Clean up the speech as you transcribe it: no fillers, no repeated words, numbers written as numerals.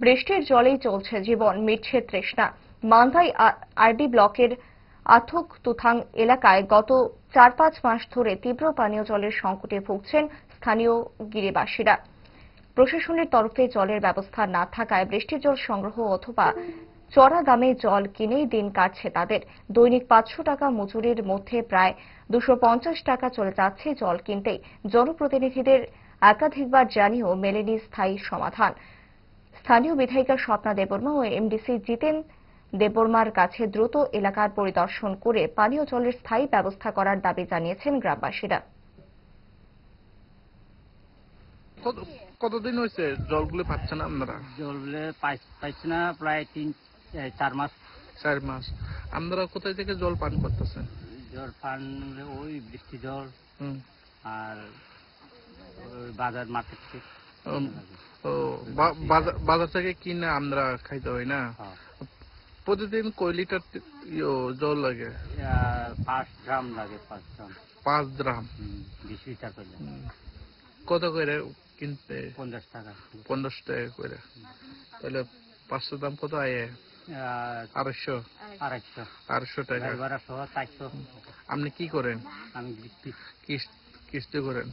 বৃষ্টির জলেই চলছে জীবন, মিটছে তৃষ্ণা। মান্দাই আরডি ব্লকের আথক তুথাং এলাকায় গত ৪-৫ মাস ধরে তীব্র পানীয় জলের সংকটে ভুগছেন স্থানীয় গিরিবাসীরা। প্রশাসনের তরফে জলের ব্যবস্থা না থাকায় বৃষ্টির জল সংগ্রহ অথবা চড়া দামে জল কিনেই দিন কাটছে তাদের। দৈনিক ৫০০ টাকা মজুরির মধ্যে প্রায় ২৫০ টাকা চলে যাচ্ছে জল কিনতেই। জনপ্রতিনিধিদের একাধিকবার জানিয়েও মেলেনি স্থায়ী সমাধান। স্থানীয় বিধায়িকা স্বপ্না দেববর্মা ও এমডিসি জিতেন দেববর্মার কাছে দ্রুত এলাকার পরিদর্শন করে পানীয় জলের স্থায়ী ব্যবস্থা করার দাবি জানিয়েছেন গ্রামবাসীরা। কতদিন হয়েছে জলগুলো পাচ্ছেন আপনারা? জলগুলো পাইছি না প্রায় ৩-৪ মাস। ৪ মাস। আপনারা কোথায় থেকে জল পান করতেছেন? জল পান ওই বৃষ্টি জল আর বাজার মার্কেট থেকে। বাজার থেকে কিনে আমরা খাইতে হয় না? প্রতিদিন কয় লিটার জল লাগে? ৫ ড্রাম লাগে। ৫ ড্রাম ২০ লিটার করে। কত করে কিনতে? ৫০ টাকা। ৫০ টাকা করে। তাহলে ৫০০ দাম কত আয়? ২৫০ টাকা। ভাড়া সহ ৪০০। আপনি কি করেন? আমি কিস্তি করেন।